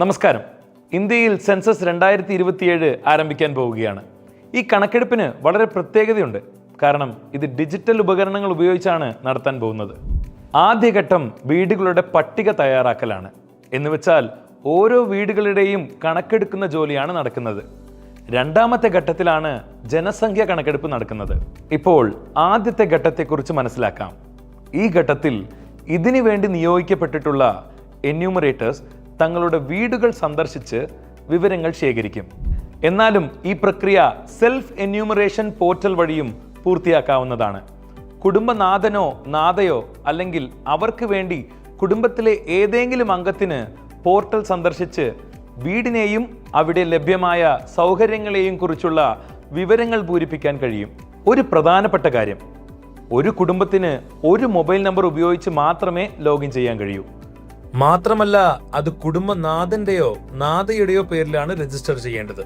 നമസ്കാരം. ഇന്ത്യയിൽ സെൻസസ് 2027 ആരംഭിക്കാൻ പോവുകയാണ്. ഈ കണക്കെടുപ്പിന് വളരെ പ്രത്യേകതയുണ്ട്. കാരണം ഇത് ഡിജിറ്റൽ ഉപകരണങ്ങൾ ഉപയോഗിച്ചാണ് നടത്താൻ പോകുന്നത്. ആദ്യഘട്ടം വീടുകളുടെ പട്ടിക തയ്യാറാക്കലാണ്. എന്നുവെച്ചാൽ ഓരോ വീടുകളുടെയും കണക്കെടുക്കുന്ന ജോലിയാണ് നടക്കുന്നത്. രണ്ടാമത്തെ ഘട്ടത്തിലാണ് ജനസംഖ്യ കണക്കെടുപ്പ് നടക്കുന്നത്. ഇപ്പോൾ ആദ്യത്തെ ഘട്ടത്തെക്കുറിച്ച് മനസ്സിലാക്കാം. ഈ ഘട്ടത്തിൽ ഇതിനു വേണ്ടി നിയോഗിക്കപ്പെട്ടിട്ടുള്ള എന്യൂമറേറ്റേഴ്സ് തങ്ങളുടെ വീടുകൾ സന്ദർശിച്ച് വിവരങ്ങൾ ശേഖരിക്കും. എന്നാലും ഈ പ്രക്രിയ സെൽഫ് എന്യൂമറേഷൻ പോർട്ടൽ വഴിയും പൂർത്തിയാക്കാവുന്നതാണ്. കുടുംബനാഥനോ നാഥയോ അല്ലെങ്കിൽ അവർക്ക് വേണ്ടി കുടുംബത്തിലെ ഏതെങ്കിലും അംഗത്തിന് പോർട്ടൽ സന്ദർശിച്ച് വീടിനെയും അവിടെ ലഭ്യമായ സൗകര്യങ്ങളെയും കുറിച്ചുള്ള വിവരങ്ങൾ പൂരിപ്പിക്കാൻ കഴിയും. ഒരു പ്രധാനപ്പെട്ട കാര്യം, ഒരു കുടുംബത്തിന് ഒരു മൊബൈൽ നമ്പർ ഉപയോഗിച്ച് മാത്രമേ ലോഗിൻ ചെയ്യാൻ കഴിയൂ. മാത്രമല്ല, അത് കുടുംബനാഥന്റെയോ നാഥയുടെയോ പേരിലാണ് രജിസ്റ്റർ ചെയ്യേണ്ടത്.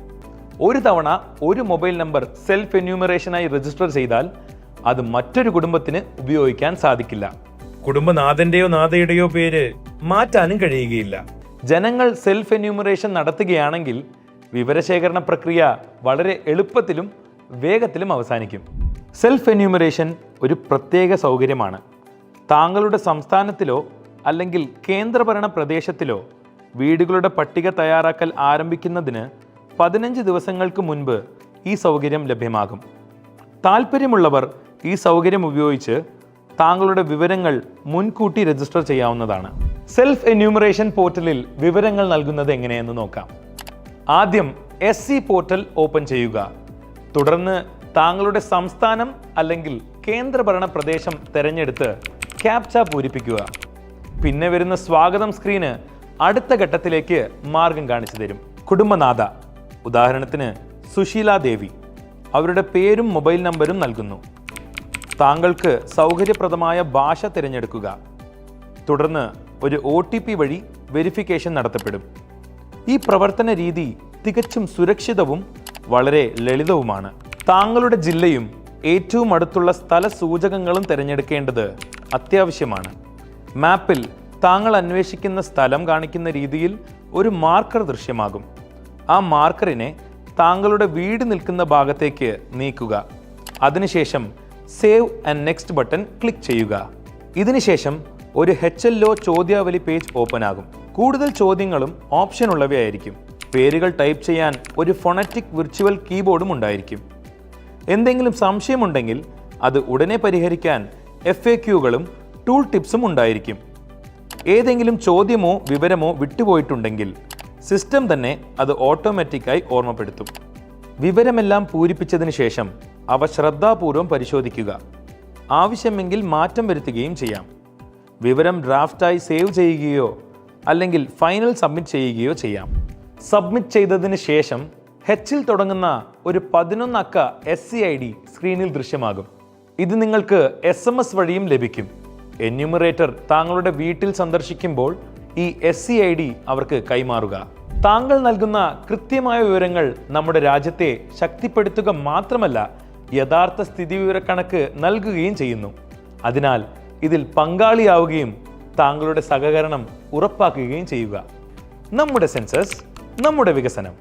ഒരു തവണ ഒരു മൊബൈൽ നമ്പർ സെൽഫ് എന്യൂമറേഷനായി രജിസ്റ്റർ ചെയ്താൽ അത് മറ്റൊരു കുടുംബത്തിന് ഉപയോഗിക്കാൻ സാധിക്കില്ല. കുടുംബനാഥന്റെയോ നാഥയുടെയോ പേര് മാറ്റാനും കഴിയുകയില്ല. ജനങ്ങൾ സെൽഫ് എന്യൂമറേഷൻ നടത്തുകയാണെങ്കിൽ വിവരശേഖരണ പ്രക്രിയ വളരെ എളുപ്പത്തിലും വേഗത്തിലും അവസാനിക്കും. സെൽഫ് എന്യൂമറേഷൻ ഒരു പ്രത്യേക സൗകര്യമാണ്. താങ്കളുടെ സംസ്ഥാനത്തിലോ അല്ലെങ്കിൽ കേന്ദ്രഭരണ പ്രദേശത്തിലോ വീടുകളുടെ പട്ടിക തയ്യാറാക്കൽ ആരംഭിക്കുന്നതിന് 15 ദിവസങ്ങൾക്ക് മുൻപ് ഈ സൗകര്യം ലഭ്യമാകും. താൽപ്പര്യമുള്ളവർ ഈ സൗകര്യം ഉപയോഗിച്ച് താങ്കളുടെ വിവരങ്ങൾ മുൻകൂട്ടി രജിസ്റ്റർ ചെയ്യാവുന്നതാണ്. സെൽഫ് എന്യൂമറേഷൻ പോർട്ടലിൽ വിവരങ്ങൾ നൽകുന്നത് എങ്ങനെയെന്ന് നോക്കാം. ആദ്യം SC പോർട്ടൽ ഓപ്പൺ ചെയ്യുക. തുടർന്ന് താങ്കളുടെ സംസ്ഥാനം അല്ലെങ്കിൽ കേന്ദ്രഭരണ പ്രദേശം തിരഞ്ഞെടുത്ത് ക്യാപ്ച പൂരിപ്പിക്കുക. പിന്നെ വരുന്ന സ്വാഗതം സ്ക്രീന് അടുത്ത ഘട്ടത്തിലേക്ക് മാർഗം കാണിച്ചു തരും. കുടുംബനാഥ, ഉദാഹരണത്തിന് സുശീല ദേവി, അവരുടെ പേരും മൊബൈൽ നമ്പരും നൽകുന്നു. താങ്കൾക്ക് സൗകര്യപ്രദമായ ഭാഷ തിരഞ്ഞെടുക്കുക. തുടർന്ന് ഒരു OTP വഴി വെരിഫിക്കേഷൻ നടത്തപ്പെടും. ഈ പ്രവർത്തന രീതി തികച്ചും സുരക്ഷിതവും വളരെ ലളിതവുമാണ്. താങ്കളുടെ ജില്ലയും ഏറ്റവും അടുത്തുള്ള സ്ഥല സൂചകങ്ങളും തിരഞ്ഞെടുക്കേണ്ടത് അത്യാവശ്യമാണ്. മാപ്പിൽ താങ്കൾ അന്വേഷിക്കുന്ന സ്ഥലം കാണിക്കുന്ന രീതിയിൽ ഒരു മാർക്കർ ദൃശ്യമാകും. ആ മാർക്കറിനെ താങ്കളുടെ വീട് നിൽക്കുന്ന ഭാഗത്തേക്ക് നീക്കുക. അതിനുശേഷം save and next button click ചെയ്യുക. ഇതിനുശേഷം ഒരു HLO ചോദ്യാവലി പേജ് ഓപ്പൺ ആകും. കൂടുതൽ ചോദ്യങ്ങളും ഓപ്ഷൻ ഉള്ളവയായിരിക്കും. പേരുകൾ ടൈപ്പ് ചെയ്യാൻ ഒരു ഫോണറ്റിക് വിർച്വൽ കീബോർഡും ഉണ്ടായിരിക്കും. എന്തെങ്കിലും സംശയമുണ്ടെങ്കിൽ അത് ഉടനെ പരിഹരിക്കാൻ FAQകളും ടൂൾ ടിപ്സും ഉണ്ടായിരിക്കും. ഏതെങ്കിലും ചോദ്യമോ വിവരമോ വിട്ടുപോയിട്ടുണ്ടെങ്കിൽ സിസ്റ്റം തന്നെ അത് ഓട്ടോമാറ്റിക്കായി ഓർമ്മപ്പെടുത്തും. വിവരമെല്ലാം പൂരിപ്പിച്ചതിന് ശേഷം അവ ശ്രദ്ധാപൂർവം പരിശോധിക്കുക. ആവശ്യമെങ്കിൽ മാറ്റം വരുത്തുകയും ചെയ്യാം. വിവരം ഡ്രാഫ്റ്റായി സേവ് ചെയ്യുകയോ അല്ലെങ്കിൽ ഫൈനൽ സബ്മിറ്റ് ചെയ്യുകയോ ചെയ്യാം. സബ്മിറ്റ് ചെയ്തതിന് ശേഷം Hൽ തുടങ്ങുന്ന ഒരു 11 അക്ക SCID സ്ക്രീനിൽ ദൃശ്യമാകും. ഇത് നിങ്ങൾക്ക് SMS വഴിയും ലഭിക്കും. എന്യൂമറേറ്റർ താങ്കളുടെ വീട്ടിൽ സന്ദർശിക്കുമ്പോൾ ഈ SCID അവർക്ക് കൈമാറുക. താങ്കൾ നൽകുന്ന കൃത്യമായ വിവരങ്ങൾ നമ്മുടെ രാജ്യത്തെ ശക്തിപ്പെടുത്തുക മാത്രമല്ല, യഥാർത്ഥ സ്ഥിതിവിവരക്കണക്ക് നൽകുകയും ചെയ്യുന്നു. അതിനാൽ ഇതിൽ പങ്കാളിയാവുകയും താങ്കളുടെ സഹകരണം ഉറപ്പാക്കുകയും ചെയ്യുക. നമ്മുടെ സെൻസസ്, നമ്മുടെ വികസനം.